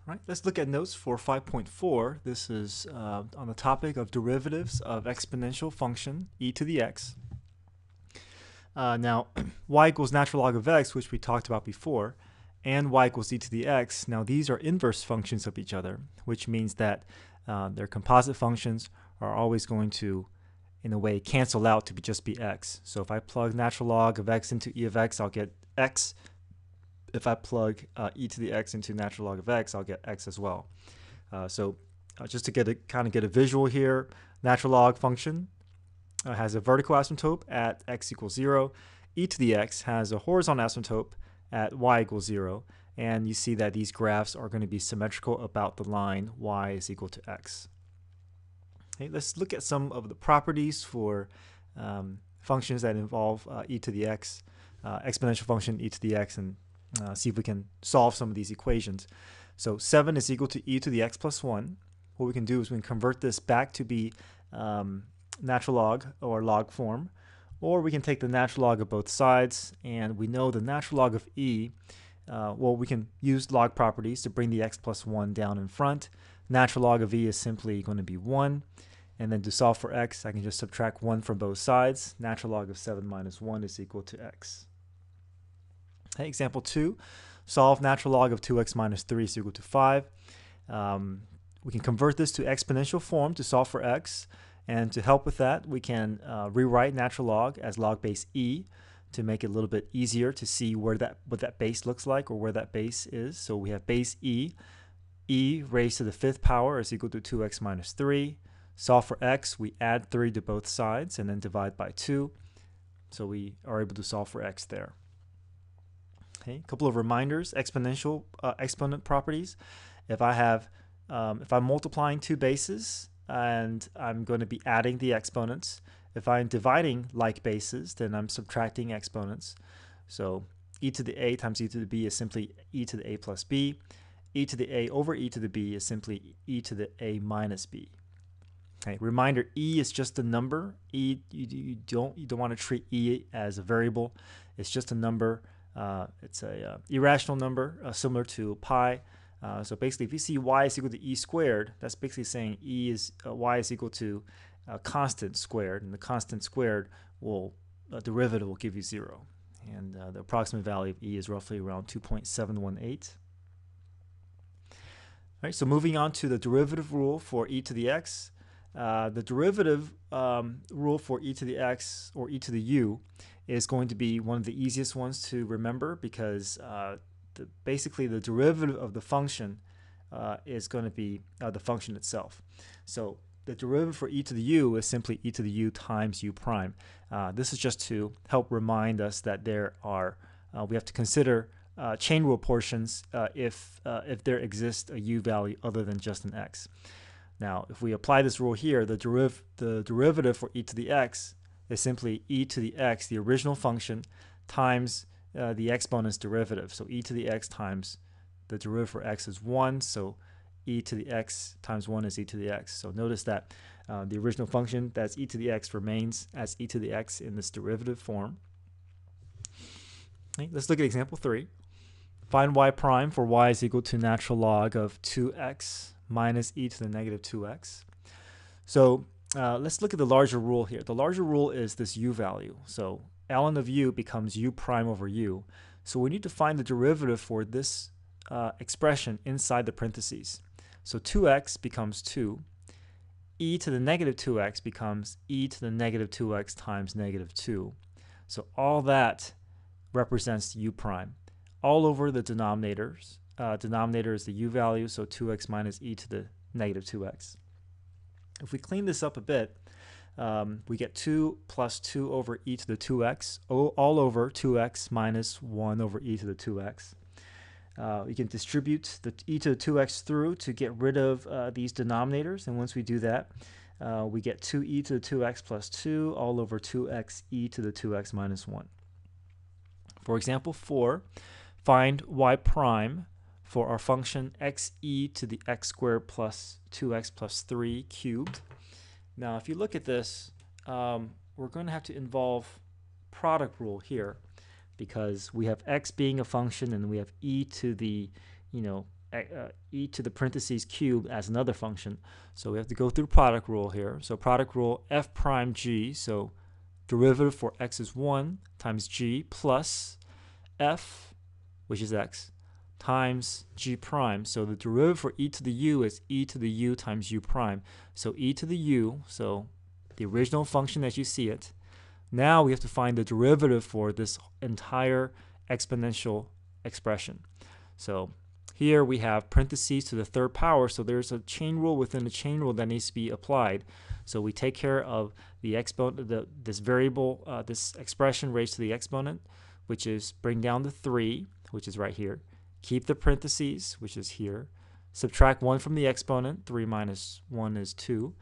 All right, let's look at notes for 5.4. This is on the topic of derivatives of exponential function e to the x. Now, y equals natural log of x, which we talked about before, and y equals e to the x. Now, these are inverse functions of each other, which means that their composite functions are always going to, in a way, cancel out to just be x. So if I plug natural log of x into e of x, I'll get x. If I plug e to the x into natural log of x, I'll get x as well. Just to get a visual here, natural log function has a vertical asymptote at x equals 0. E to the x has a horizontal asymptote at y equals 0. And you see that these graphs are going to be symmetrical about the line y is equal to x. Okay, let's look at some of the properties for functions that involve e to the x, exponential function e to the x, and see if we can solve some of these equations. So 7 is equal to e to the x plus 1. What we can do is we can convert this back to be natural log or log form, or we can take the natural log of both sides, and we know the natural log of e, we can use log properties to bring the x plus 1 down in front. Natural log of e is simply going to be 1, and then to solve for x, I can just subtract 1 from both sides. Natural log of 7 minus 1 is equal to x. Okay, example 2, solve natural log of 2x minus 3 is equal to 5. We can convert this to exponential form to solve for x, and to help with that, we can rewrite natural log as log base e to make it a little bit easier to see what that base looks like, or where that base is. So we have base e raised to the 5th power is equal to 2x minus 3. Solve for x, we add 3 to both sides and then divide by 2. So we are able to solve for x there. Okay, a couple of reminders: exponential exponent properties. If I'm multiplying two bases and I'm going to be adding the exponents. If I'm dividing like bases, then I'm subtracting exponents. So e to the a times e to the b is simply e to the a plus b. E to the a over e to the b is simply e to the a minus b. Okay, reminder: e is just a number. E you don't want to treat e as a variable. It's just a number. It's a irrational number, similar to pi. So basically, if you see y is equal to e squared, that's basically saying y is equal to a constant squared, and the constant squared derivative will give you 0. And the approximate value of e is roughly around 2.718. All right, so moving on to the derivative rule for e to the x. The derivative rule for e to the x or e to the u is going to be one of the easiest ones to remember, because basically the derivative of the function is going to be the function itself. So the derivative for e to the u is simply e to the u times u prime. This is just to help remind us that we have to consider chain rule portions if there exists a u value other than just an x. Now, if we apply this rule here, the derivative for e to the x is simply e to the x, the original function, times the exponent's derivative. So e to the x times the derivative for x is 1, so e to the x times 1 is e to the x. So notice that the original function, that's e to the x, remains as e to the x in this derivative form. Okay, let's look at example 3. Find y prime for y is equal to natural log of 2x minus e to the negative 2x. So let's look at the larger rule here. The larger rule is this u value. So ln of u becomes u prime over u. So we need to find the derivative for this expression inside the parentheses. So 2x becomes 2. E to the negative 2x becomes e to the negative 2x times negative 2. So all that represents u prime. All over the denominators. Denominator is the u value, so 2x minus e to the negative 2x. If we clean this up a bit, we get 2 plus 2 over e to the 2x, all over 2x minus 1 over e to the 2x. We can distribute the e to the 2x through to get rid of these denominators, and once we do that, we get 2e to the 2x plus 2 all over 2x e to the 2x minus 1. For example 4, find y prime for our function xe to the x squared plus 2x plus 3 cubed. Now, if you look at this, we're going to have to involve product rule here, because we have x being a function and we have e to the e to the parentheses cubed as another function. So we have to go through product rule here. So product rule f prime g, so derivative for x is 1 times g plus f, which is x, times g prime. So the derivative for e to the u is e to the u times u prime. So e to the u, so the original function as you see it. Now we have to find the derivative for this entire exponential expression. So here we have parentheses to the third power, so there's a chain rule within a chain rule that needs to be applied. So we take care of the exponent, this variable, this expression raised to the exponent, which is bring down the 3, which is right here. Keep the parentheses, which is here. Subtract 1 from the exponent, 3 minus 1 is 2,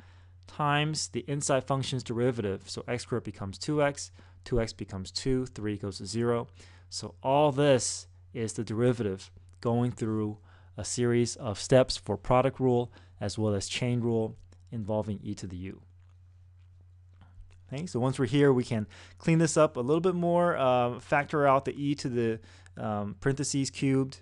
times the inside function's derivative. So x squared becomes 2x, 2x becomes 2, 3 goes to 0. So all this is the derivative going through a series of steps for product rule as well as chain rule involving e to the u. Okay, so once we're here, we can clean this up a little bit more, factor out the e to the parentheses cubed,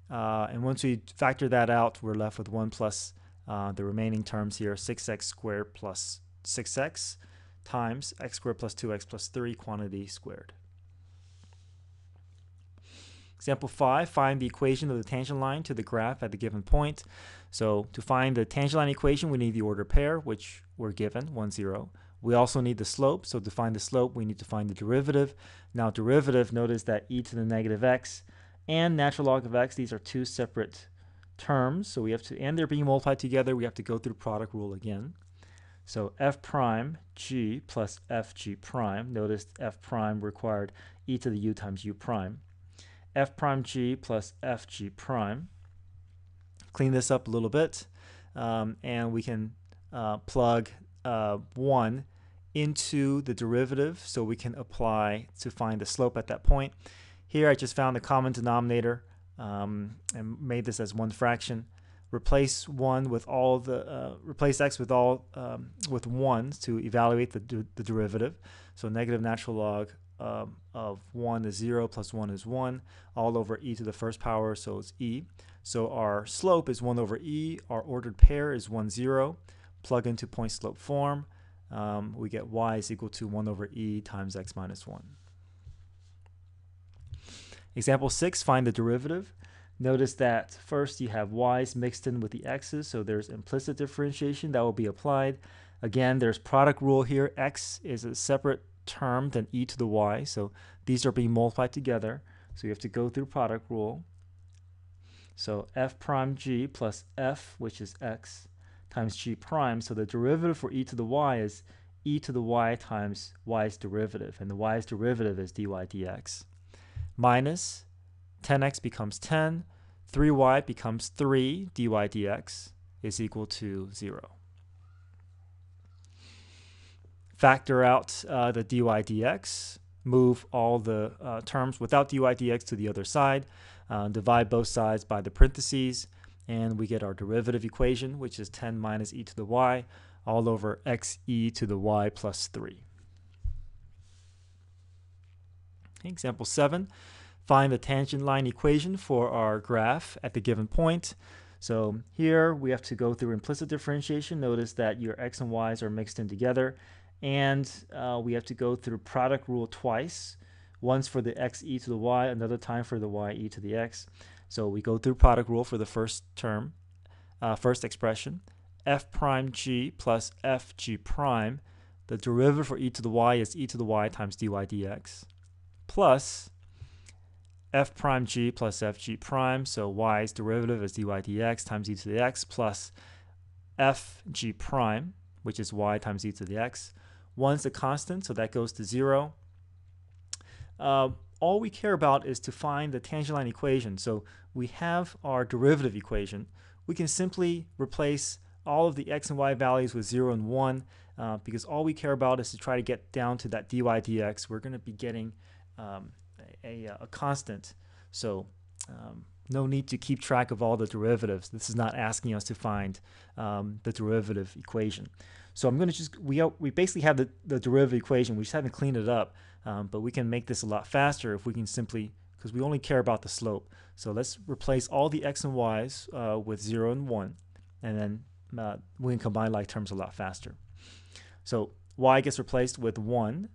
and once we factor that out, we're left with 1 plus the remaining terms here, 6x squared plus 6x times x squared plus 2x plus 3 quantity squared. Example 5, find the equation of the tangent line to the graph at the given point. So to find the tangent line equation, we need the ordered pair, which we're given, 1, 0. We also need the slope. So to find the slope, we need to find the derivative. Now derivative, notice that e to the negative x and natural log of x, these are two separate terms. So we have to, and they're being multiplied together, we have to go through product rule again. So f prime g plus f g prime, notice f prime required e to the u times u prime. F prime g plus f g prime. Clean this up a little bit, and we can plug 1 into the derivative so we can apply to find the slope at that point. Here I just found the common denominator and made this as one fraction. Replace 1 with all the replace x with all with 1s to evaluate the derivative. So negative natural log of 1 is 0 plus 1 is 1 all over e to the first power, so it's e. So our slope is 1 over e, our ordered pair is 1, 0. Plug into point slope form, we get y is equal to 1 over e times x minus 1. Example 6, find the derivative. Notice that first you have y's mixed in with the x's, so there's implicit differentiation that will be applied. Again, there's product rule here. X is a separate term than e to the y, so these are being multiplied together, so you have to go through product rule. So f prime g plus f, which is x, times g prime, so the derivative for e to the y is e to the y times y's derivative, and the y's derivative is dy dx, minus 10x becomes 10, 3y becomes 3 dy dx is equal to 0. Factor out the dy dx, move all the terms without dy dx to the other side, divide both sides by the parentheses, and we get our derivative equation, which is 10 minus e to the y all over x e to the y plus 3. Okay, example 7, find the tangent line equation for our graph at the given point. So here we have to go through implicit differentiation. Notice that your x and y's are mixed in together. And we have to go through product rule twice, once for the x e to the y, another time for the y e to the x. So we go through product rule for the first term, first expression, f prime g plus f g prime. The derivative for e to the y is e to the y times dy dx, plus f prime g plus f g prime, so y's derivative is dy dx times e to the x, plus f g prime, which is y times e to the x. 1's a constant, so that goes to 0. All we care about is to find the tangent line equation. So we have our derivative equation. We can simply replace all of the x and y values with 0 and 1 because all we care about is to try to get down to that dy dx. We're going to be getting a constant. So no need to keep track of all the derivatives. This is not asking us to find the derivative equation. So I'm going to just, we basically have the derivative equation. We just haven't cleaned it up, but we can make this a lot faster if we can simply because we only care about the slope. So let's replace all the x and y's with 0 and 1, and then we can combine like terms a lot faster. So y gets replaced with 1,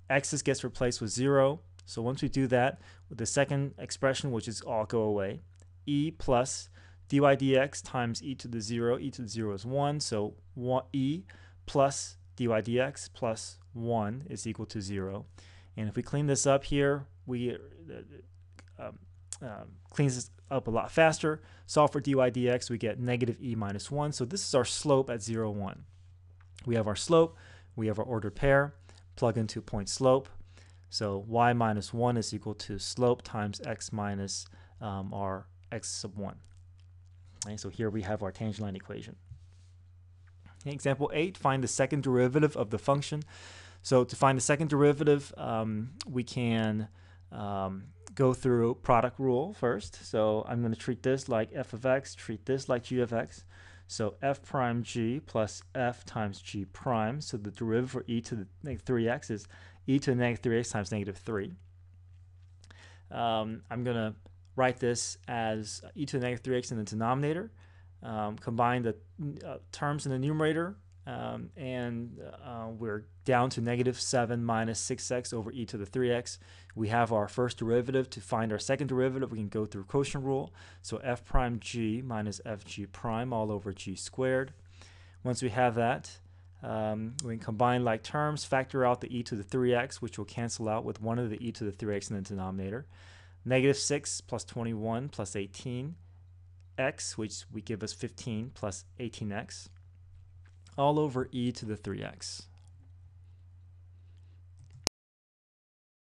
x's gets replaced with 0. So once we do that, with the second expression, which is all go away, e plus dy dx times e to the 0. E to the 0 is 1, so e plus dy dx plus 1 is equal to 0. And if we clean this up here, we cleans this up a lot faster. Solve for dy dx, we get negative e minus 1. So this is our slope at 0, 1. We have our slope, we have our ordered pair, plug into point slope. So y minus 1 is equal to slope times x minus our x sub 1. Okay, so here we have our tangent line equation. Okay, example 8, find the second derivative of the function. So to find the second derivative, we can go through product rule first. So I'm going to treat this like f of x, treat this like g of x. So f prime g plus f times g prime. So the derivative for e to the negative 3x is e to the negative 3x times negative 3. I'm going to write this as e to the negative 3x in the denominator. Combine the terms in the numerator, and we're down to negative 7 minus 6x over e to the 3x. We have our first derivative. To find our second derivative, we can go through quotient rule. So f prime g minus f g prime all over g squared. Once we have that, we can combine like terms, factor out the e to the 3x, which will cancel out with one of the e to the 3x in the denominator. Negative 6 plus 21 plus 18 x, which we give us 15 plus 18x, all over e to the 3x.